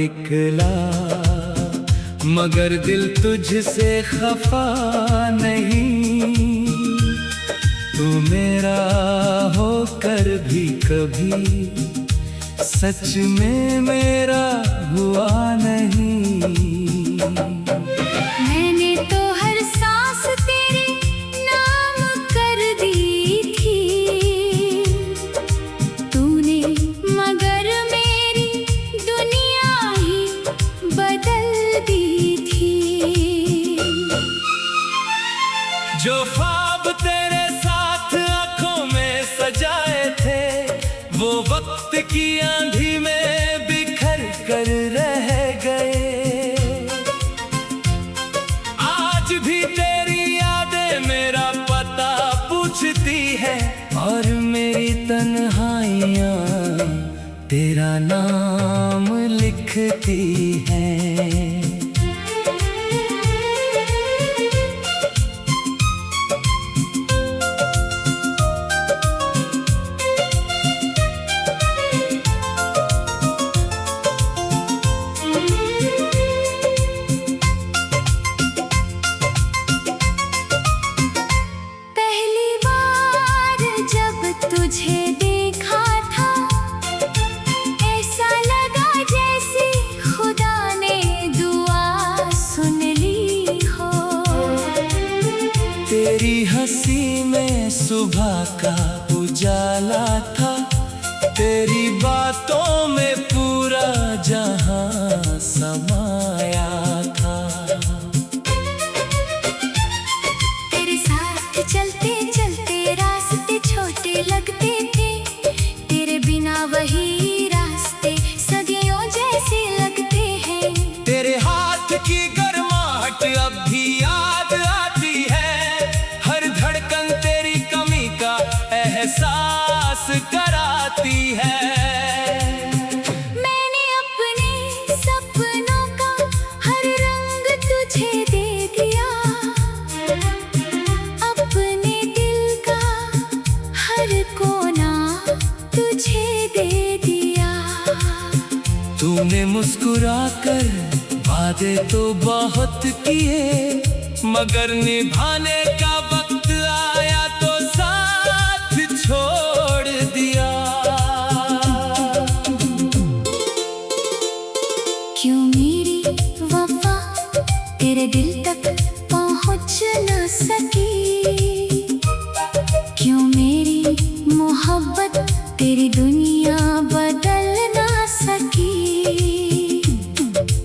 निकला, मगर दिल तुझसे खफा नहीं। तू मेरा होकर भी कभी सच में मेरा हुआ नहीं। मैंने तो हर सांस तेरे नाम कर दी थी, तूने मगर मेरी दुनिया ही बदल दी थी। जो ख्वाब तेरे साथ आंखों में सजाए थे, वो वक्त की आंधी में बिखर कर रह गए। आज भी तेरी यादें मेरा पता पूछती है, और मेरी तन्हाइयाँ तेरा नाम लिखती हैं। तुझे देखा था, ऐसा लगा जैसे खुदा ने दुआ सुन ली हो। तेरी हंसी में सुबह का उजाला था, तेरी बातों में पूरा जहां समाया था। तेरे साथ चलते चलते रास्ते छोटे लगते थे, तेरे बिना वही रास्ते सदियों जैसे लगते हैं। तेरे हाथ की गर्माहट अब भी याद आती है, हर धड़कन तेरी कमी का एहसास कराती है। मैंने अपने सपनों का हर रंग तुझे दे दिया, अपने दिल का हर कोना तुझे दे दिया। तूने मुस्कुराकर वादे तो बहुत किए, मगर निभाने का वक्त आया तो साथ छोड़ दिया। क्यों मेरी वफा तेरे दिल तक पहुँच न सकी, क्यों मेरी मोहब्बत तेरी दुनिया बदल ना सकी।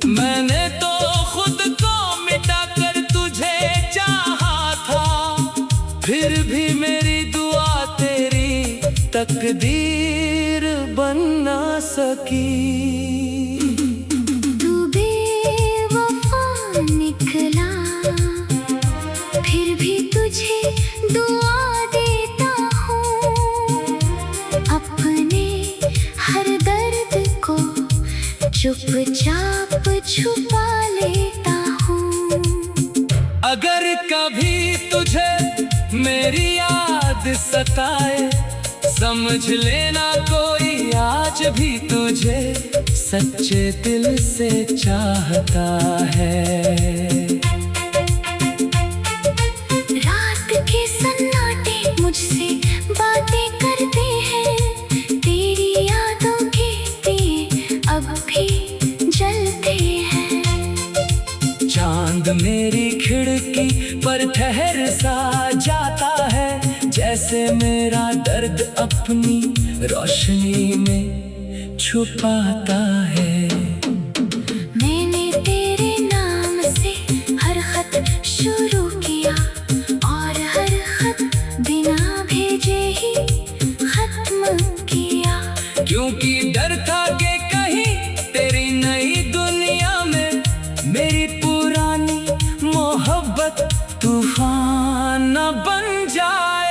मैंने तो खुद को मिटाकर तुझे चाहा था, फिर भी मेरी दुआ तेरी तकदीर बन ना सकी। तू बेवफा निकला, फिर भी तुझे दुआ देता हूँ। अपने हर दर्द को चुपचाप छुपा लेता हूँ। अगर कभी तुझे मेरी याद सताए, समझ लेना कोई आज भी तुझे सच्चे दिल से चाहता है। रात के सन्नाटे मुझसे बातें करते हैं, तेरी यादों के दिए अब भी जलते हैं। चांद मेरी खिड़की पर ठहर सा जाता है, जैसे मेरा दर्द अपनी रोशनी में छुपाता है। मैंने तेरे नाम से हर खत शुरू किया, और हर खत बिना भेजे ही खत्म किया। क्योंकि डर था कि कहीं तेरी नई दुनिया में मेरी पुरानी मोहब्बत तूफान न बन जाए।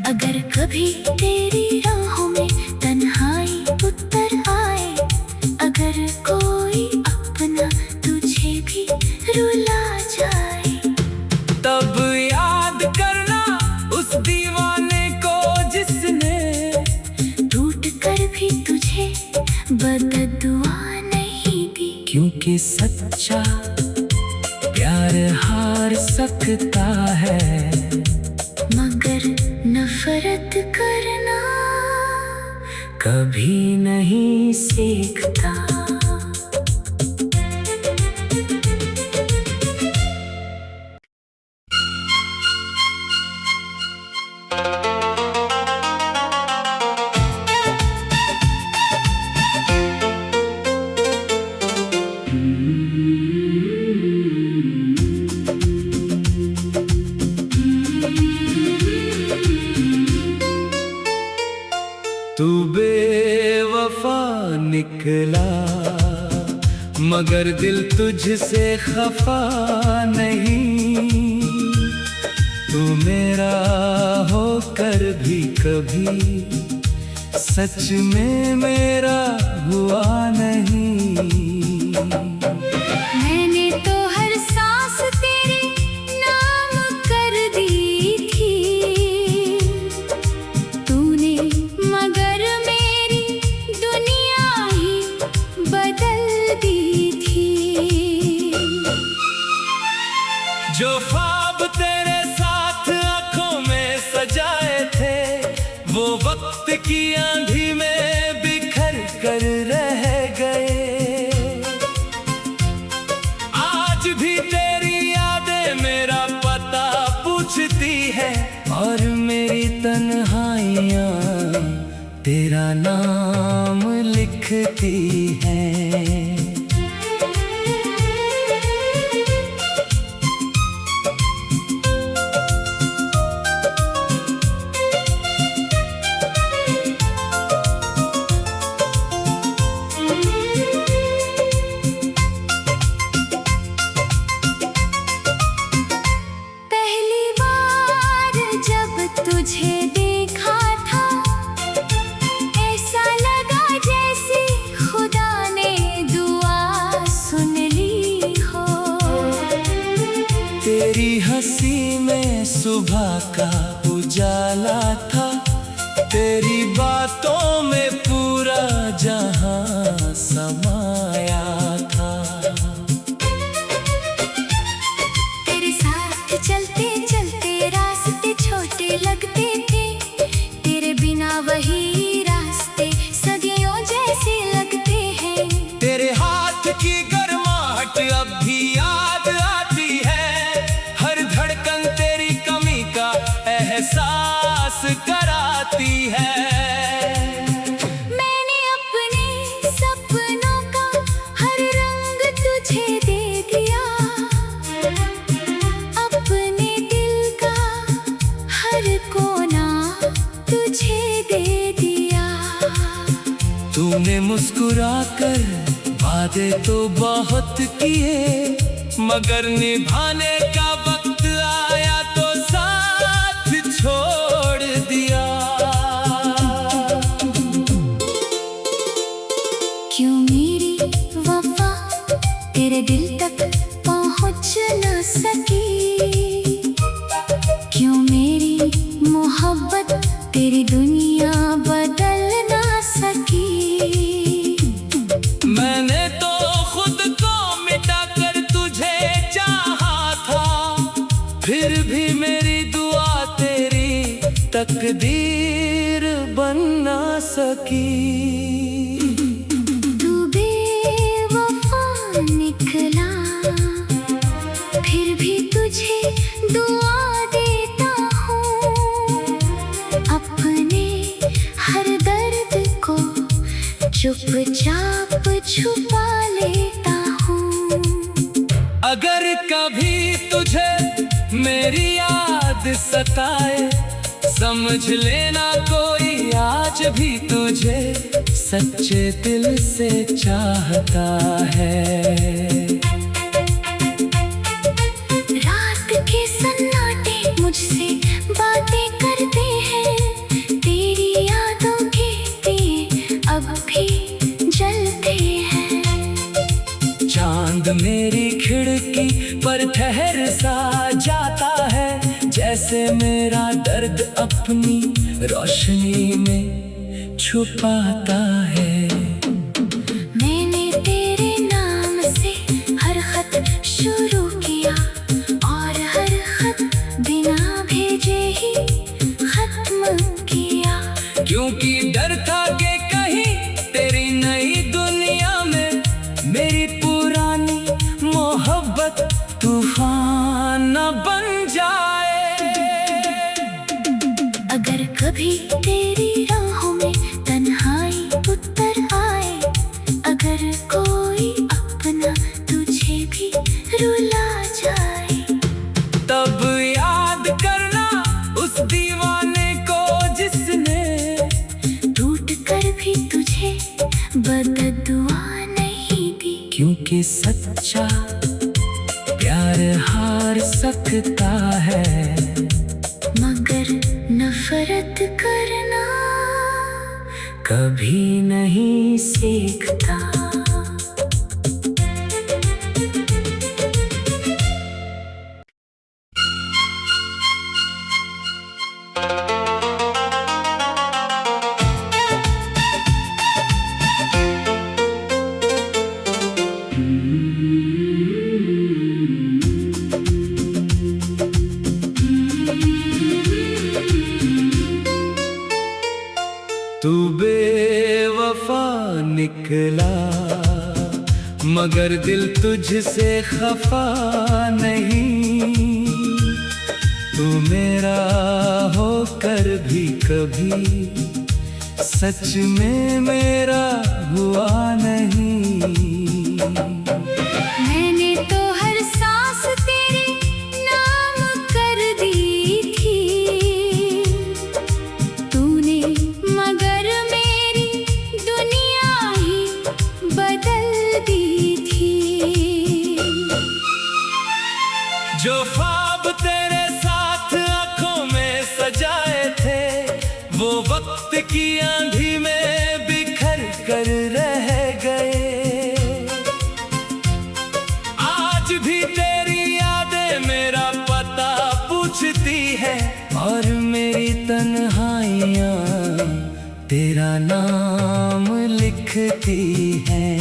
अगर कभी तेरी राहों में तन्हाई उतर आए, अगर कोई अपना तुझे भी रुला जाए, तब याद करना उस दीवाने को जिसने टूट कर भी तुझे बदल सच्चा प्यार हार सकता है, मगर नफरत करना कभी नहीं सीखता। तू बेवफा निकला मगर दिल तुझसे खफा नहीं। तू मेरा होकर भी कभी सच में मेरा हुआ नहीं। मैंने तो हर सांस तेरे नाम कर दी थी, तूने मगर मेरी दुनिया ही बदल दी थी। जो ख्वाब तेरे साथ आंखों में सजाए थे, वो वक्त की आंधी में बिखर कर रह गए। आज भी तेरी यादें मेरा पता पूछती है, और मेरी तन्हाइयाँ तेरा नाम लिखती हैं। तुझे देखा था, ऐसा लगा जैसे खुदा ने दुआ सुन ली हो। तेरी हंसी में सुबह का उजाला था, तेरी बातों में पूरा जहां समाया था। तेरे साथ चलते चलते रास्ते छोटे लगते थे, तेरे बिना वही रास्ते सदियों जैसे लगते हैं। तेरे हाथ की गर्माहट अब भी याद आती है, हर धड़कन तेरी कमी का एहसास कराती है। मैंने अपने सपनों का हर रंग तुझे दे दिया, अपने दिल का हर कोना तुझे दे दिया। तूने मुस्कुराकर वादे तो बहुत किए, मगर निभाने का वक्त आया तो साथ छोड़ दिया। क्यों मेरी वफा तेरे दिल तक पहुंच न सकी, क्यों मेरी मोहब्बत तेरी दुनिया बदल ना सकी। मैंने तो खुद को मिटाकर तुझे चाहा था, फिर भी मेरी दुआ तेरी तकदीर बन ना सकी। तू बेवफा निकला, फिर भी तुझे दुआ देता हूँ। अपने हर दर्द को चुपचाप छुपा लेता हूँ। अगर कभी तुझे मेरी याद सताए, समझ लेना कोई आज भी तुझे सच्चे दिल से चाहता है। रात के सन्नाटे मुझसे बातें करते हैं, तेरी यादों के दिए अब भी जलते हैं। चांद मेरी खिड़की पर ठहर सा जाता है, जैसे मेरा दर्द अपनी रोशनी में छुपाता है। मैंने तेरे नाम से कभी तेरी राहों में तन्हाई उतर आए, अगर कोई अपना तुझे भी रुला जाए, तब याद करना उस दीवाने को जिसने टूट कर भी तुझे बददुआ नहीं दी। क्योंकि सच्चा प्यार हार सकता है, मगर नफरत करना कभी नहीं सीखता। तू बेवफा निकला, मगर दिल तुझसे खफा नहीं। तू मेरा होकर भी कभी सच में मेरा हुआ नहीं। मैंने तो हर सांस तेरे नाम कर दी थी, तूने मगर मेरी दुनिया ही बदल दी थी। जो ख्वाब तेरे साथ आंखों में सजाए थे, वो वक्त की आंधी में बिखर कर रह गए। आज भी तेरी यादें मेरा पता पूछती है, और मेरी तन्हाइयाँ तेरा नाम लिखती हैं।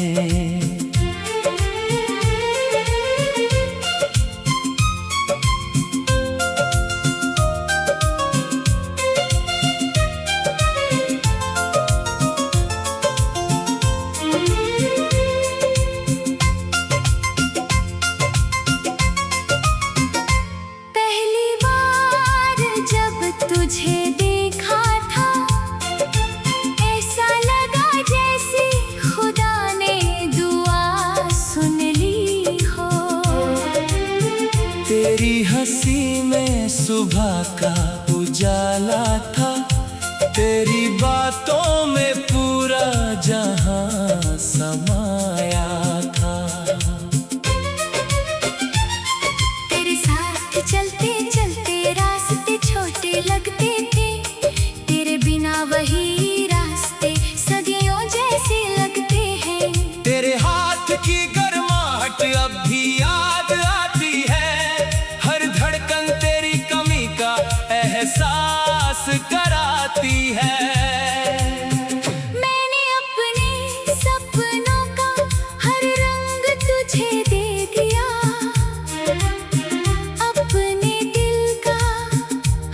पहली बार जब तुझे देखा था, ऐसा लगा जैसे खुदा ने दुआ सुन ली हो। तेरी हंसी में सुबह का उजाला था, तेरी बातों में पूरा जहां समाया था। तेरे साथ चलते चलते रास्ते छोटे लगते थे, तेरे बिना वही रास्ते सदियों जैसे लगते हैं। तेरे हाथ की गर्माहट अब भी याद आती है, हर धड़कन तेरी कमी का एहसास कराती है। मैंने अपने सपनों का हर रंग तुझे दे दिया, अपने दिल का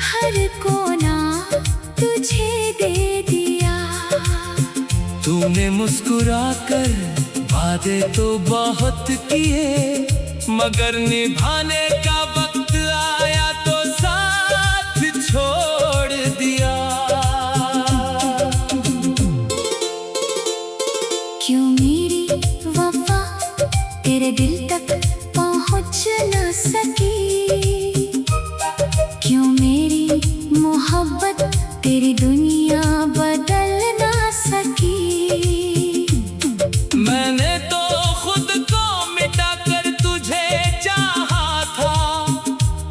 हर कोना तुझे दे दिया। तूने मुस्कुराकर वादे तो बहुत किए, मगर निभाने का वक्त आया तो साथ छोड़ दिया। क्यों मेरी वफा तेरे दिल तक पहुंच न सकी, क्यों मेरी मोहब्बत तेरी दुनिया बदल ना सकी। मैंने तो खुद को मिटा कर तुझे चाहा था,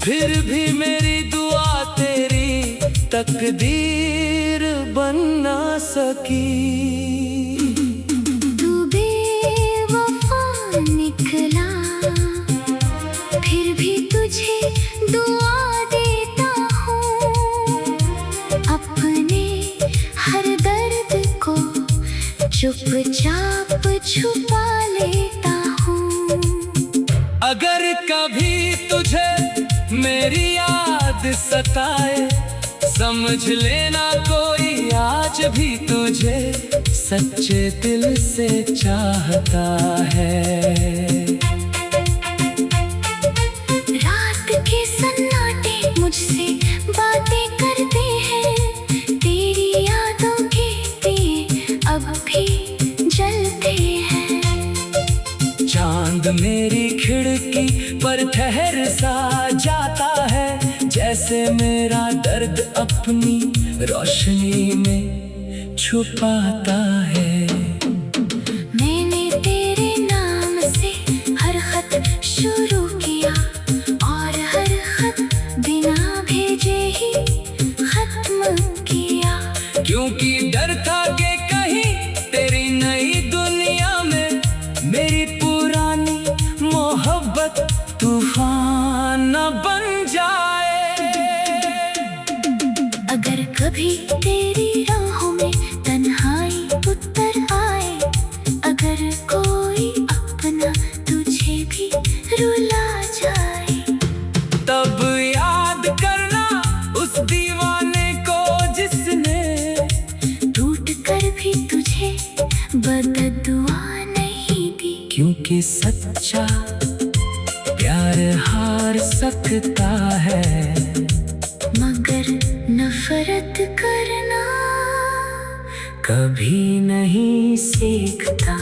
फिर भी मेरी दुआ तेरी तकदीर बन ना सकी। तू बेवफा निकला, फिर भी तुझे दुआ देता हूँ। अपने हर दर्द को चुपचाप छुपा लेता हूँ। अगर कभी तुझे मेरी याद सताए, समझ लेना कोई आज भी तुझे सच्चे दिल से चाहता है। रात के सन्नाटे मुझसे बातें करते हैं, जैसे मेरा दर्द अपनी रोशनी में छुपाता है। मैंने तेरे नाम से हर खत शुरू किया और हर खत बिना भेजे ही खत्म किया, क्योंकि डर था कि कहीं तेरी नई दुनिया में मेरी पुरानी मोहब्बत तूफान न बन जाए। अगर कभी तेरी राहों में तन्हाई उतर आए, अगर कोई अपना तुझे भी रुला जाए, तब याद करना उस दीवाने को जिसने टूट कर भी तुझे बददुआ नहीं दी। क्योंकि सच्चा प्यार हार सकता है, मगर नफरत करना कभी नहीं सीखता।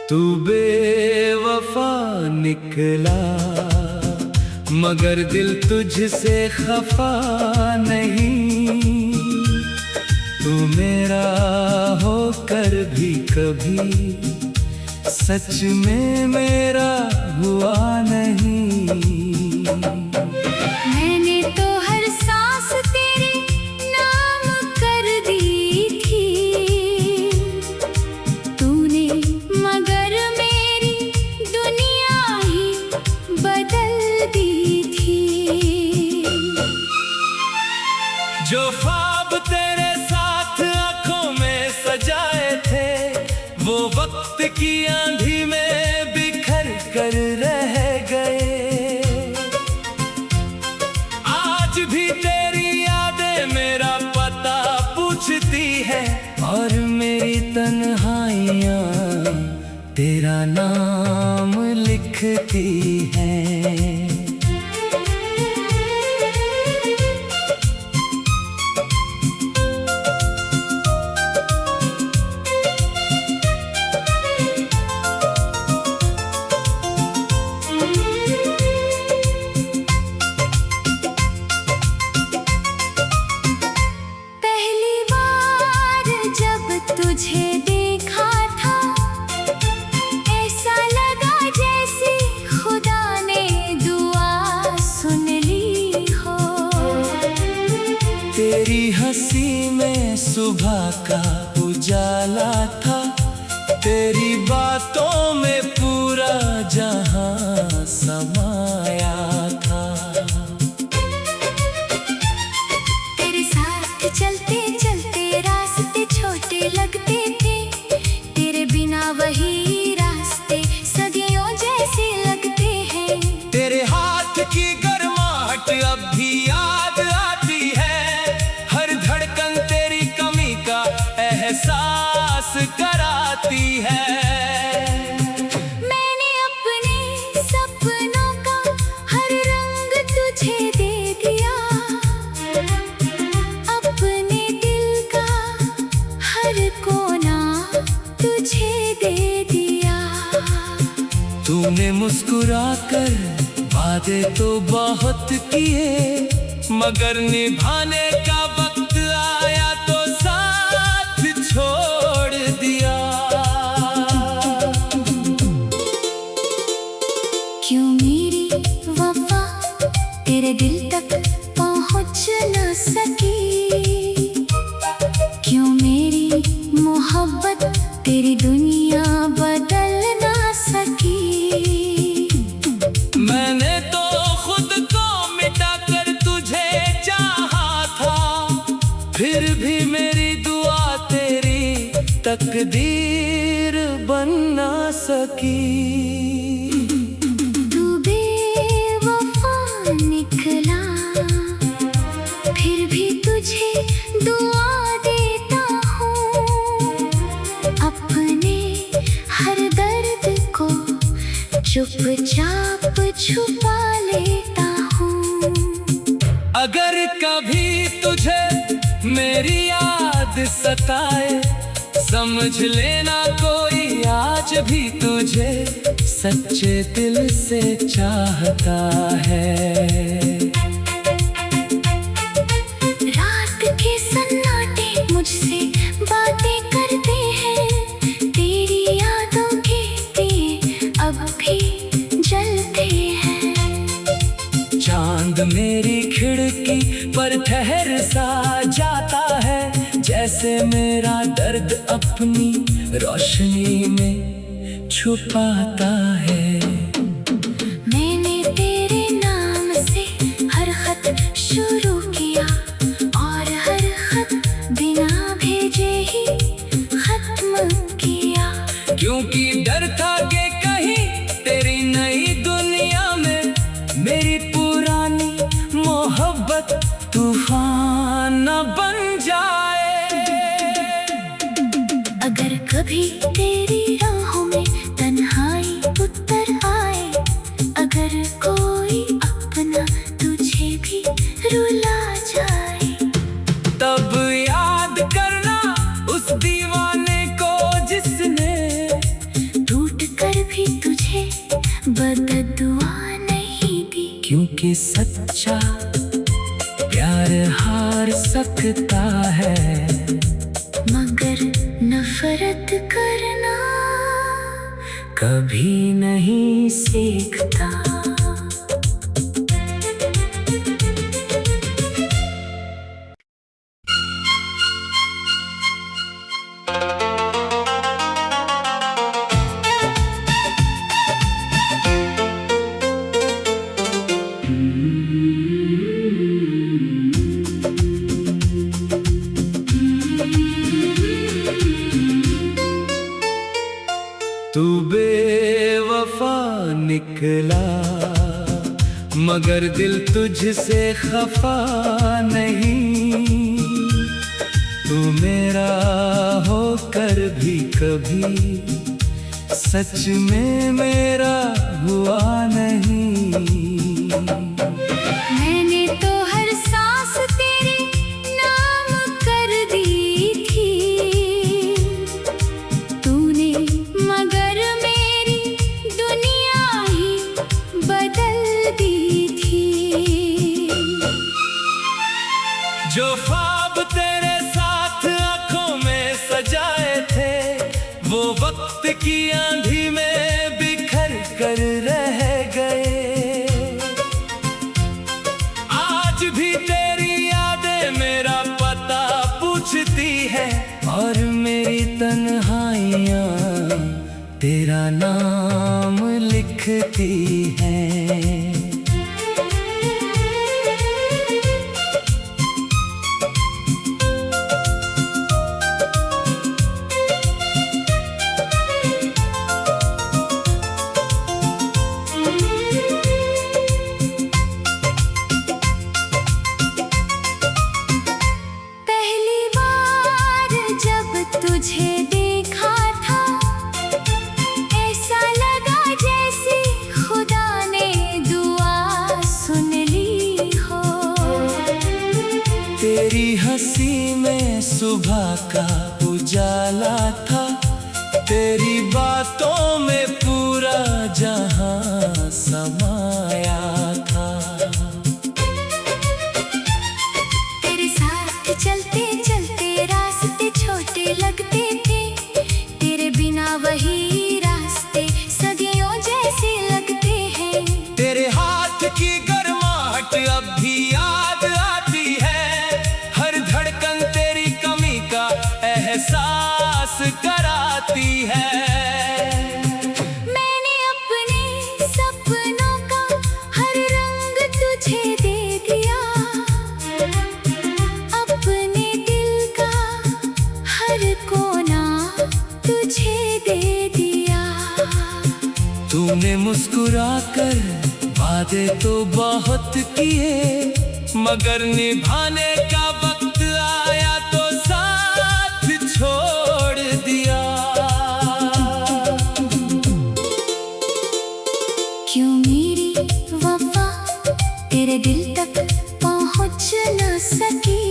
तू बेवफा निकला मगर दिल तुझसे खफा नहीं। तू मेरा होकर भी कभी सच में मेरा हुआ नहीं। मैंने तो हर सांस तेरे नाम कर दी थी, तूने मगर मेरी दुनिया ही बदल दी थी। जो ख्वाब तेरे साथ आंखों में सजाए थे, वो वक्त की आंधी में बिखर कर रह गए। आज भी तेरी यादें मेरा पता पूछती है और मेरी तन्हाइयाँ तेरा नाम लिखती हैं। तुझे देखा था ऐसा लगा जैसे खुदा ने दुआ सुन ली हो। तेरी हंसी में सुबह का उजाला था, तेरी बातों में पूरा जहां समाया था। तेरे साथ चलते चलते रास्ते छोटे लगते थे, तेरे बिना वही रास्ते सदियों जैसे लगते हैं। तेरे हाथ की गर्माहट अब भी याद आती है, हर धड़कन तेरी कमी का एहसास कराती है। मैंने अपने सपनों का हर रंग तुझे दे दिया, अपने दिल का हर कोना तुझे दे दिया। तूने मुस्कुराकर वादे तो बहुत किए, मगर निभाने का वक्त आया तो साथ छोड़ दिया। क्यों मेरी वफा तेरे दिल तक पहुंच न सकी, क्यों मेरी मोहब्बत तेरी दुनिया बदल ना सकी। मैंने तो खुद को मिटाकर तुझे चाहा था, फिर भी मेरी दुआ तेरी तकदीर बन ना सकी। तू बेवफा निकला, फिर भी तुझे दुआ देता तेरी याद सताए, समझ लेना कोई आज भी तुझे सच्चे दिल से चाहता है। रात के सन्नाटे मुझसे बातें करते हैं, तेरी यादों के दिए अब भी जलते हैं। चांद मेरी खिड़की पर ठहर सा जाता है, जैसे मेरा दर्द अपनी रोशनी में छुपाता है। मैंने तेरे नाम से हर खत शुरू किया, और हर खत बिना भेजे ही खत्म किया। क्योंकि डर था कि कहीं तेरी नई दुनिया में मेरी पुरानी मोहब्बत तूफान न बन जाए। अगर कभी तेरी राहों में तन्हाई उतर आए, अगर कोई अपना तुझे भी रुला जाए, तब याद करना उस दीवाने को जिसने टूट कर भी तुझे बददुआ नहीं दी। क्योंकि सच्चा प्यार हार सकता है, मगर नफरत करना कभी नहीं सीखता। तू बेवफा निकला, मगर दिल तुझसे खफा नहीं। तू मेरा होकर भी कभी सच में मेरा हुआ नहीं। मैंने तो हर सांस तेरे नाम कर दी थी, तूने मगर मेरी दुनिया ही बदल दी थी। जो ख्वाब तेरे साथ आंखों में सजाए थे, वो वक्त की आंधी में बिखर कर रह गए। आज भी तेरी यादें मेरा पता पूछती है, और मेरी तन्हाइयाँ तेरा नाम लिखती हैं। पहली बार जब तुझे देखा था, ऐसा लगा जैसे खुदा ने दुआ सुन ली हो। तेरी हंसी में सुबह का उजाला था, तेरी बातों में पूरा जहां समाया था। तेरे साथ चलते चलते रास्ते छोटे लगते थे, तेरे बिना वही रास्ते सदियों जैसे लगते हैं। तेरे हाथ की गर्माहट अब भी याद आती है, हर धड़कन तेरी कमी का एहसास कराती है। मैंने अपने सपनों का हर रंग तुझे दे दिया, अपने दिल का हर कोना तुझे दे दिया। तूने मुस्कुराकर वादे तो बहुत किए, मगर निभाने का वक्त आया तो साथ छोड़ दिया। क्यों मेरी वफा तेरे दिल तक पहुंच न सकी,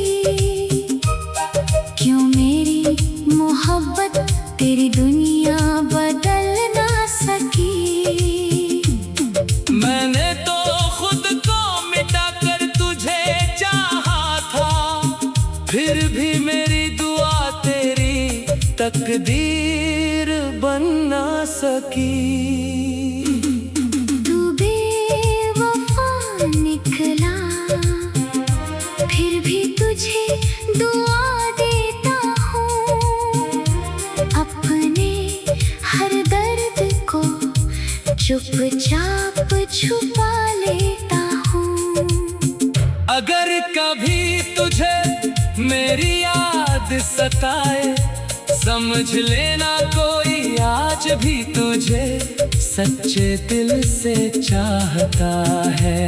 तकदीर बन ना सकी। तू बेवफा निकला, फिर भी तुझे दुआ देता हूँ। अपने हर दर्द को चुपचाप छुपा लेता हूँ। अगर कभी तुझे मेरी याद सताए, समझ लेना कोई आज भी तुझे सच्चे दिल से चाहता है।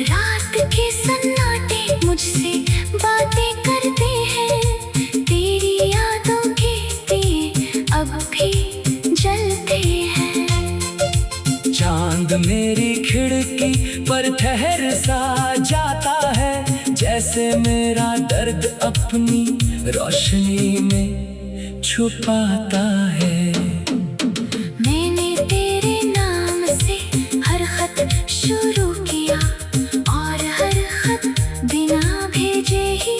रात के सन्नाटे मुझसे बातें करते हैं, तेरी यादों के दिए अब भी जलते हैं। चांद मेरी खिड़की पर ठहर सा जाता है, जैसे मेरा दर्द अपनी रोशनी में छुपाता है। मैंने तेरे नाम से हर खत शुरू किया, और हर खत बिना भेजे ही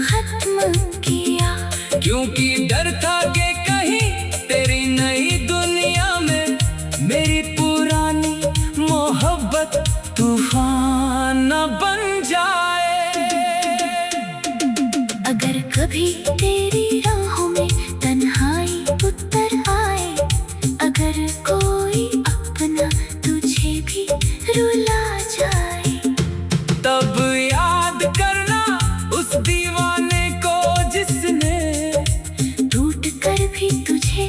खत्म किया। क्योंकि डर था कि कहीं तेरी नई दुनिया में मेरी पुरानी मोहब्बत तूफान न बन जाए। अगर कभी तेरी राहों में तन्हाई उतर आए, अगर कोई अपना तुझे भी रुला जाए, तब याद करना उस दीवाने को जिसने टूट कर भी तुझे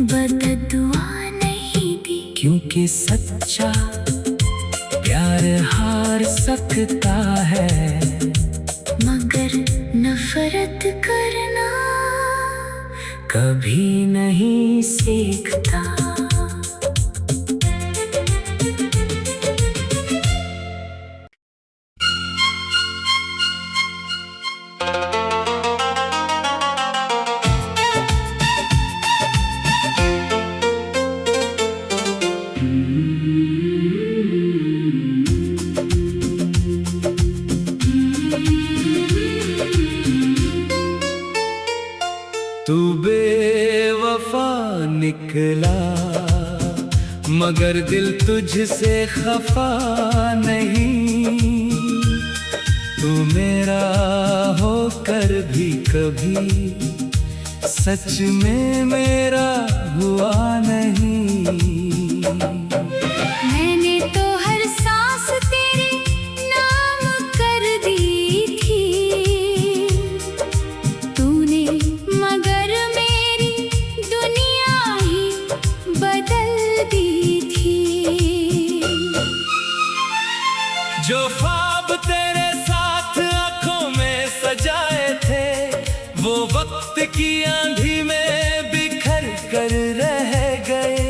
बददुआ नहीं दी। क्योंकि सच्चा प्यार हार सकता है, मगर नफरत करना कभी नहीं सीखता। तू बेवफा निकला, मगर दिल तुझसे खफा नहीं। तू मेरा होकर भी कभी सच में मेरा हुआ नहीं। मैंने तो हर सांस तेरे नाम कर दी थी, तूने मगर मेरी दुनिया ही बदल दी थी। जो ख्वाब तेरे साथ आंखों में सजाए थे, वो वक्त की आंधी में बिखर कर रह गए।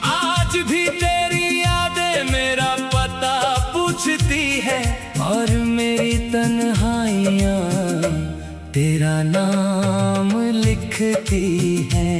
आज भी तेरी यादें मेरा पता पूछती है, और मेरी तन्हाइयाँ तेरा नाम लिखती हैं।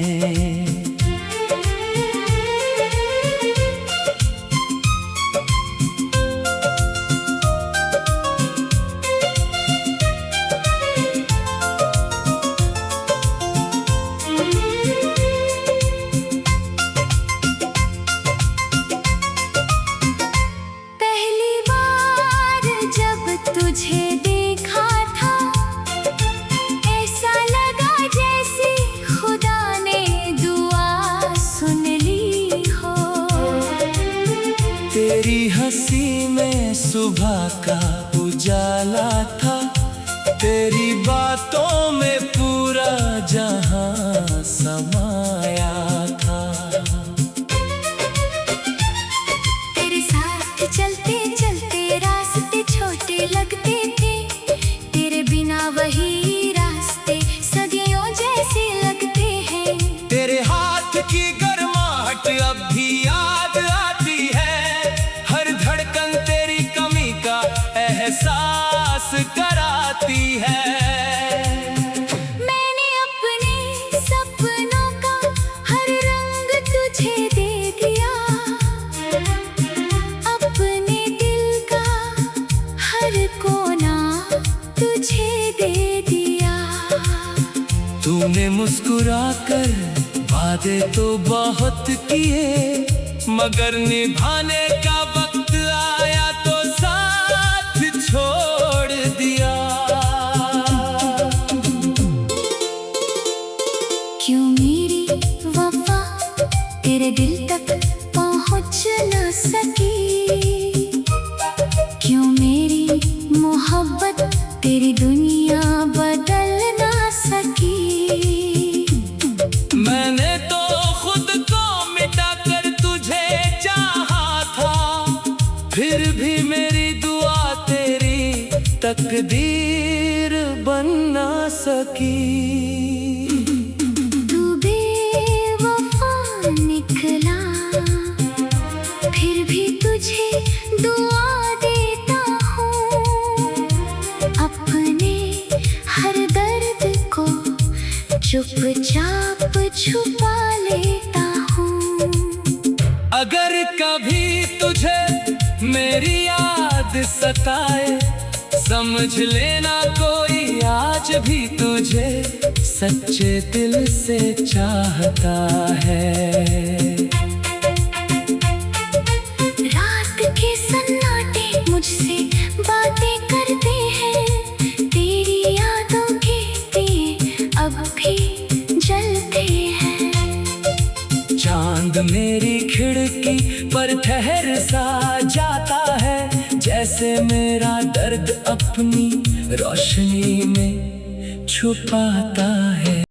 पहली बार जब तुझे देखा था, ऐसा लगा जैसे खुदा ने दुआ सुन ली हो। तेरी हंसी में सुबह का उजाला था, तेरी बातों में पूरा जहां समाया था। तेरे साथ चलते चलते रास्ते छोटे लगते थे, तेरे बिना वही रास्ते सदियों जैसे लगते हैं। तेरे हाथ की गर्माहट अब भी याद आती है, हर धड़कन तेरी कमी का एहसास कराती है। मैंने अपने सपनों का हर रंग तुझे दे दिया, अपने दिल का हर कोना तुझे दे दिया। तूने मुस्कुराकर वादे तो बहुत किए, मगर निभाने का वक्त आया तो साथ छोड़ दिया। क्यों मेरी वफा तेरे दिल तक पहुंच न सकी, क्यों मेरी मोहब्बत तेरी दुनिया बदल ना सकी। मैंने तो खुद को मिटा कर तुझे चाहा था, फिर भी मेरी दुआ तेरी तकदीर बन ना सकी। तू बेवफा निकला, फिर भी तुझे दुआ देता हूँ। अपने हर दर्द को चुपचाप छुपा लेता हूँ। अगर कभी तुझे मेरी याद सताए, समझ लेना कोई आज भी तुझे सच्चे दिल से चाहता है। रात के सन्नाटे मुझसे बातें करते हैं, तेरी यादों के दिए अब भी जलते हैं। चांद मेरी खिड़की पर ठहर सा जाता है, जैसे मेरा दर्द अपनी रोशनी में छुपाता है।